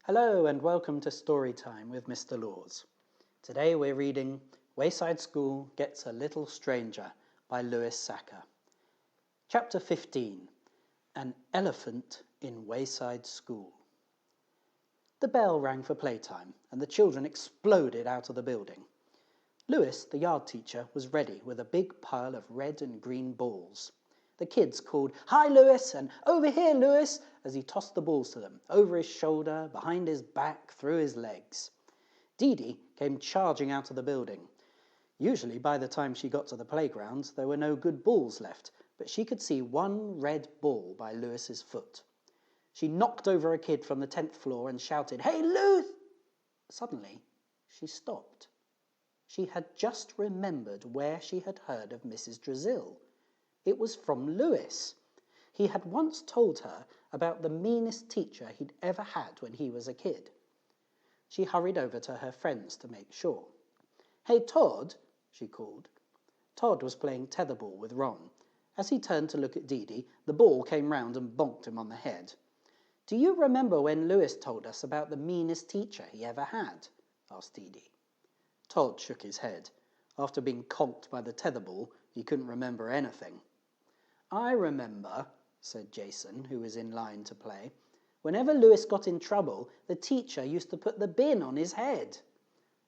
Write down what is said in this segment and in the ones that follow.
Hello and welcome to Storytime with Mr. Laws. Today we're reading Wayside School Gets a Little Stranger by Lewis Sacker. Chapter 15, An Elephant in Wayside School. The bell rang for playtime and the children exploded out of the building. Lewis, the yard teacher, was ready with a big pile of red and green balls. The kids called, "Hi, Lewis," and "Over here, Lewis," as he tossed the balls to them, over his shoulder, behind his back, through his legs. Dee came charging out of the building. Usually, by the time she got to the playground, there were no good balls left, but she could see one red ball by Lewis's foot. She knocked over a kid from the 10th floor and shouted, "Hey, Lewis!" Suddenly, she stopped. She had just remembered where she had heard of Mrs. Drizzle. It was from Lewis. He had once told her about the meanest teacher he'd ever had when he was a kid. She hurried over to her friends to make sure. "Hey, Todd," she called. Todd was playing tetherball with Ron. As he turned to look at Dee, the ball came round and bonked him on the head. "Do you remember when Lewis told us about the meanest teacher he ever had?" asked Dee. Todd shook his head. After being conked by the tetherball, he couldn't remember anything. "I remember," said Jason, who was in line to play. "Whenever Lewis got in trouble, the teacher used to put the bin on his head."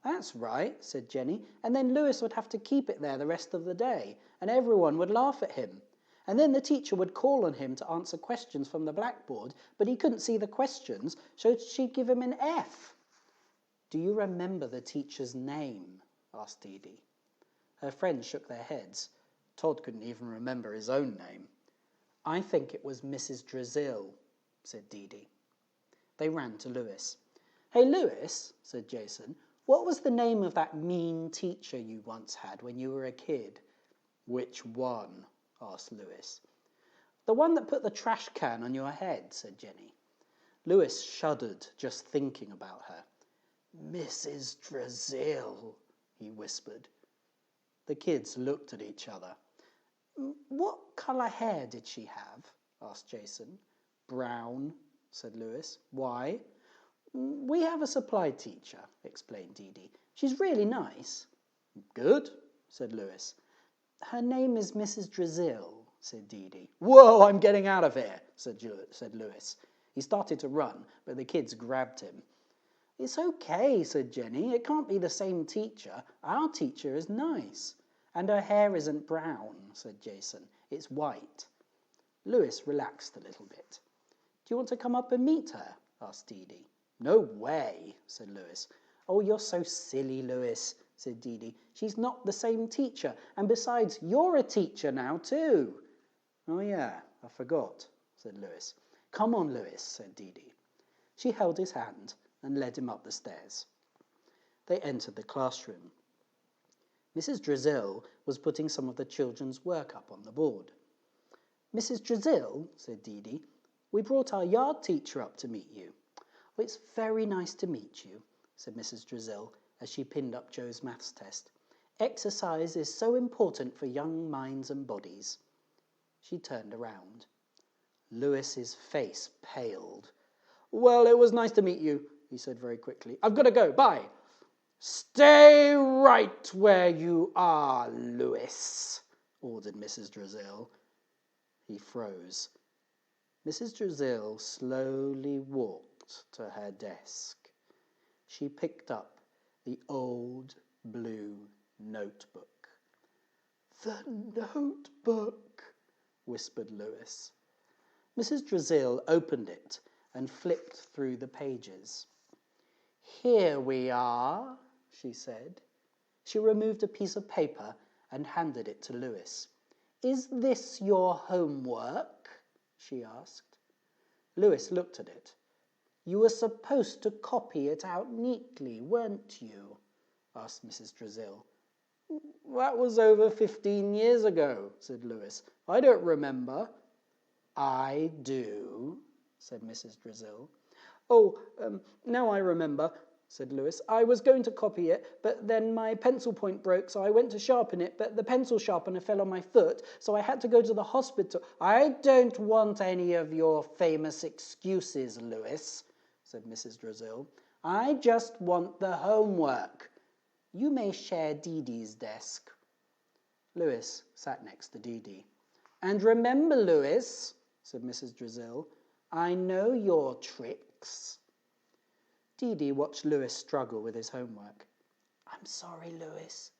"That's right," said Jenny, "and then Lewis would have to keep it there the rest of the day, and everyone would laugh at him. And then the teacher would call on him to answer questions from the blackboard, but he couldn't see the questions, so she'd give him an F." "Do you remember the teacher's name?" asked Dee. Her friends shook their heads. Todd couldn't even remember his own name. "I think it was Mrs. Drizzle," said Dee. They ran to Lewis. "Hey, Lewis," said Jason, "what was the name of that mean teacher you once had when you were a kid?" "Which one?" asked Lewis. "The one that put the trash can on your head," said Jenny. Lewis shuddered just thinking about her. "Mrs. Drizzle," he whispered. The kids looked at each other. "What colour hair did she have?" asked Jason. "Brown," said Lewis. "Why?" "We have a supply teacher," explained Dee. "She's really nice." "Good," said Lewis. "Her name is Mrs. Drizzle," said Dee. "Whoa, I'm getting out of here," said Lewis. He started to run, but the kids grabbed him. "It's okay," said Jenny. "It can't be the same teacher. Our teacher is nice." "And her hair isn't brown," said Jason. "It's white." Lewis relaxed a little bit. "Do you want to come up and meet her?" asked Dee. "No way," said Lewis. "Oh, you're so silly, Lewis," said Dee. "She's not the same teacher, and besides, you're a teacher now too." "Oh yeah, I forgot," said Lewis. "Come on, Lewis," said Dee. She held his hand and led him up the stairs. They entered the classroom. Mrs. Drizzle was putting some of the children's work up on the board. "Mrs. Drizzle," said Dee, "we brought our yard teacher up to meet you." "Oh, it's very nice to meet you," said Mrs. Drizzle as she pinned up Joe's maths test. "Exercise is so important for young minds and bodies." She turned around. Lewis's face paled. "Well, it was nice to meet you," he said very quickly. "I've got to go. Bye." "Stay right where you are, Lewis," ordered Mrs. Drizzle. He froze. Mrs. Drizzle slowly walked to her desk. She picked up the old blue notebook. "The notebook," whispered Lewis. Mrs. Drizzle opened it and flipped through the pages. "Here we are," she said. She removed a piece of paper and handed it to Lewis. "Is this your homework?" she asked. Lewis looked at it. "You were supposed to copy it out neatly, weren't you?" asked Mrs. Drizzle. "That was over 15 years ago," said Lewis. "I don't remember." "I do," said Mrs. Drizzle. "Oh, now I remember," said Lewis. "I was going to copy it, but then my pencil point broke, so I went to sharpen it, but the pencil sharpener fell on my foot, so I had to go to the hospital." "I don't want any of your famous excuses, Lewis," said Mrs. Drizzle. "I just want the homework. You may share Dee Dee's desk." Lewis sat next to Dee Dee. "And remember, Lewis," said Mrs. Drizzle, "I know your tricks." Dee Dee watched Lewis struggle with his homework. "I'm sorry, Lewis,"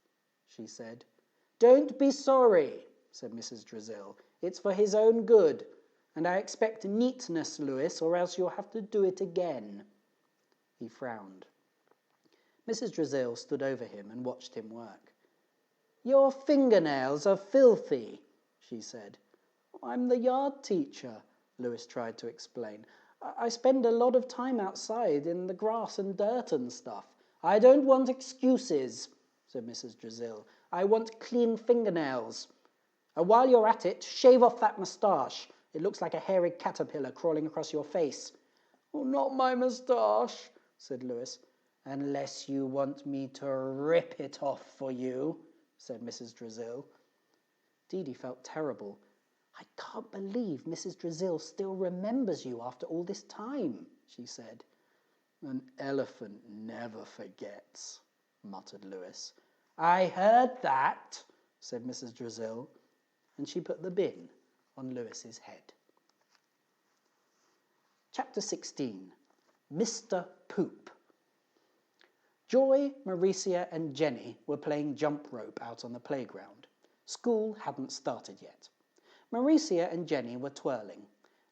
she said. "Don't be sorry," said Mrs. Drizzle. "It's for his own good. And I expect neatness, Lewis, or else you'll have to do it again." He frowned. Mrs. Drizzle stood over him and watched him work. "Your fingernails are filthy," she said. "I'm the yard teacher," Lewis tried to explain. "I spend a lot of time outside in the grass and dirt and stuff." "I don't want excuses," said Mrs. Drizzle. "I want clean fingernails. And while you're at it, shave off that moustache. It looks like a hairy caterpillar crawling across your face." "Oh, not my moustache," said Lewis. "Unless you want me to rip it off for you," said Mrs. Drizzle. Dee Dee felt terrible. "I can't believe Mrs. Drizzle still remembers you after all this time," she said. "An elephant never forgets," muttered Lewis. "I heard that," said Mrs. Drizzle, and she put the bin on Lewis's head. Chapter 16. Mr. Poop. Joy, Mauricia and Jenny were playing jump rope out on the playground. School hadn't started yet. Mauricia and Jenny were twirling.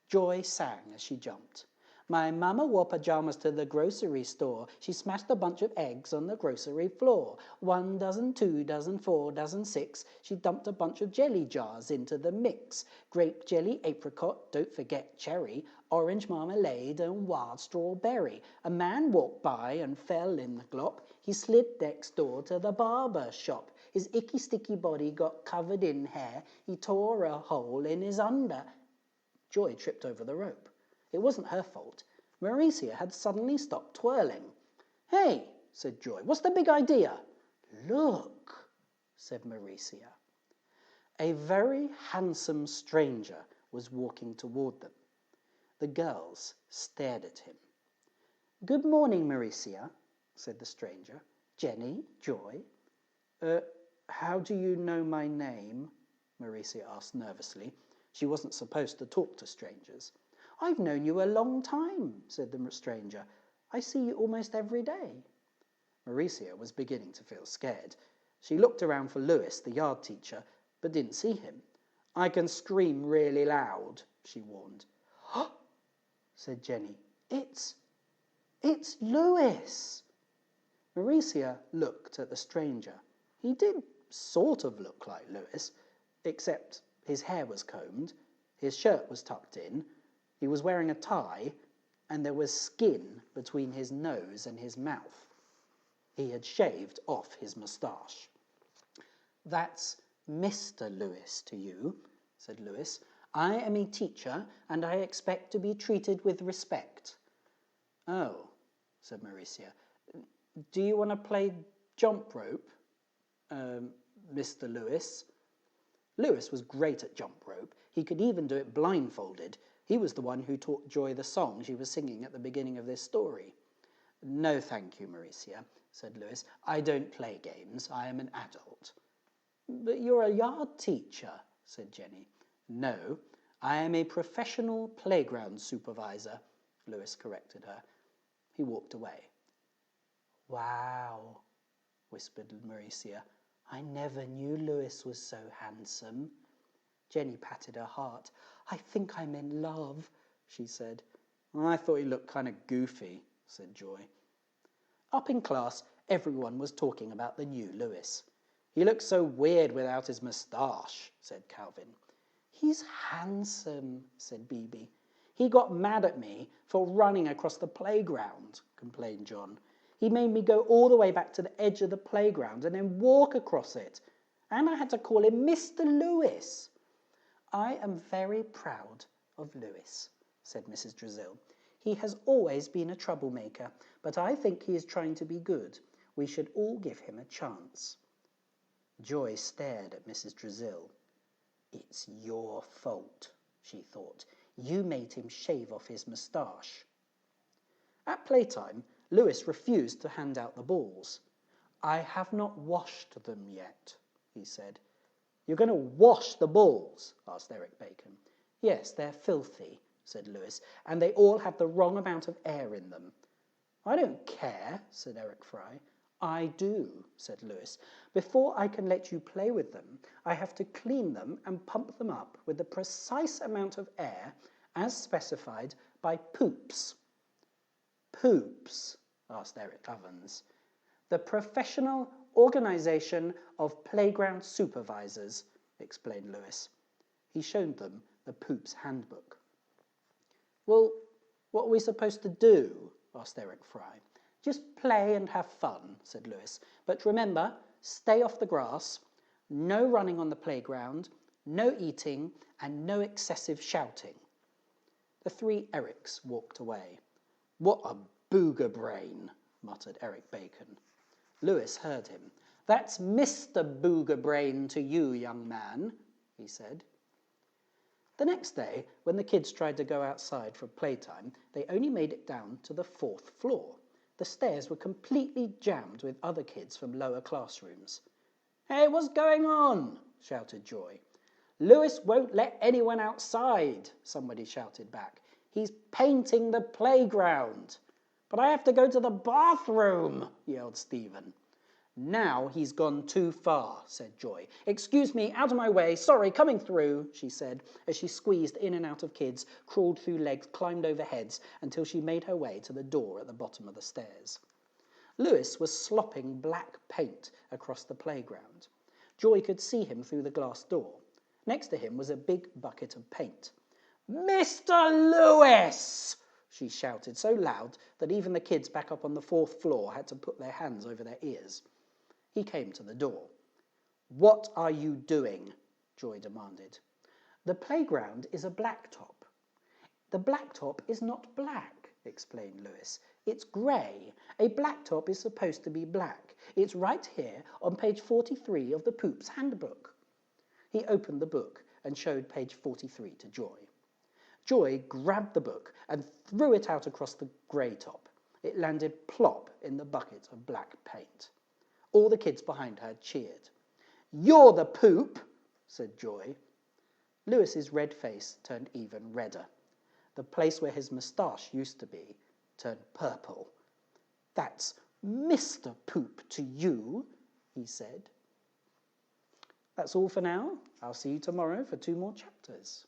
Joy sang as she jumped. "My mama wore pajamas to the grocery store. She smashed a bunch of eggs on the grocery floor. 1 dozen, 2 dozen, 4 dozen, 6. She dumped a bunch of jelly jars into the mix. Grape jelly, apricot, don't forget cherry, orange marmalade and wild strawberry. A man walked by and fell in the glop. He slid next door to the barber shop. His icky sticky body got covered in hair. He tore a hole in his under." Joy tripped over the rope. It wasn't her fault. Mauricia had suddenly stopped twirling. "Hey," said Joy, "what's the big idea?" "Look," said Mauricia. A very handsome stranger was walking toward them. The girls stared at him. "Good morning, Mauricia," said the stranger. "Jenny, Joy." How do you know my name?" Mauricia asked nervously. She wasn't supposed to talk to strangers. "I've known you a long time," said the stranger. "I see you almost every day." Mauricia was beginning to feel scared. She looked around for Lewis, the yard teacher, but didn't see him. "I can scream really loud," she warned. "Huh!" said Jenny. It's Lewis!" Mauricia looked at the stranger. He did sort of look like Lewis, except his hair was combed, his shirt was tucked in, he was wearing a tie, and there was skin between his nose and his mouth. He had shaved off his moustache. "That's Mr. Lewis to you," said Lewis. "I am a teacher, and I expect to be treated with respect." "Oh," said Mauricia. "Do you want to play jump rope, Mr. Lewis?" Lewis was great at jump rope. He could even do it blindfolded. He was the one who taught Joy the song she was singing at the beginning of this story. "No, thank you, Mauricia," said Lewis. "I don't play games. I am an adult." "But you're a yard teacher," said Jenny. "No, I am a professional playground supervisor," Lewis corrected her. He walked away. "Wow," whispered Mauricia. "I never knew Lewis was so handsome." Jenny patted her heart. "I think I'm in love," she said. "I thought he looked kind of goofy," said Joy. Up in class, everyone was talking about the new Lewis. "He looks so weird without his moustache," said Calvin. "He's handsome," said Bibi. "He got mad at me for running across the playground," complained John. "He made me go all the way back to the edge of the playground and then walk across it. And I had to call him Mr. Lewis." "I am very proud of Lewis," said Mrs. Drizzle. "He has always been a troublemaker, but I think he is trying to be good. We should all give him a chance." Joy stared at Mrs. Drizzle. "It's your fault," she thought. "You made him shave off his moustache." At playtime, Lewis refused to hand out the balls. "I have not washed them yet," he said. "You're going to wash the balls?" asked Eric Bacon. "Yes, they're filthy," said Lewis, "and they all have the wrong amount of air in them." "I don't care," said Eric Fry. "I do," said Lewis. "Before I can let you play with them, I have to clean them and pump them up with the precise amount of air as specified by Poops." "Poops?" asked Eric Ovens. "The Professional Organisation of Playground Supervisors," explained Lewis. He showed them the Poops handbook. "Well, what are we supposed to do?" asked Eric Fry. "Just play and have fun," said Lewis. "But remember, stay off the grass, no running on the playground, no eating, and no excessive shouting." The three Erics walked away. "What a booger brain," muttered Eric Bacon. Lewis heard him. "That's Mr. Booger Brain to you, young man," he said. The next day, when the kids tried to go outside for playtime, they only made it down to the 4th floor. The stairs were completely jammed with other kids from lower classrooms. "Hey, what's going on?" shouted Joy. "Lewis won't let anyone outside," somebody shouted back. "He's painting the playground." "But I have to go to the bathroom," yelled Stephen. "Now he's gone too far," said Joy. "Excuse me, out of my way, sorry, coming through," she said, as she squeezed in and out of kids, crawled through legs, climbed over heads, until she made her way to the door at the bottom of the stairs. Lewis was slopping black paint across the playground. Joy could see him through the glass door. Next to him was a big bucket of paint. "Mr. Lewis!" she shouted so loud that even the kids back up on the 4th floor had to put their hands over their ears. He came to the door. "What are you doing?" Joy demanded. "The playground is a blacktop." "The blacktop is not black," explained Lewis. "It's grey. A blacktop is supposed to be black. It's right here on page 43 of the Poops handbook." He opened the book and showed page 43 to Joy. Joy grabbed the book and threw it out across the grey top. It landed plop in the bucket of black paint. All the kids behind her cheered. "You're the Poop," said Joy. Lewis's red face turned even redder. The place where his moustache used to be turned purple. "That's Mr. Poop to you," he said. That's all for now. I'll see you tomorrow for 2 more chapters.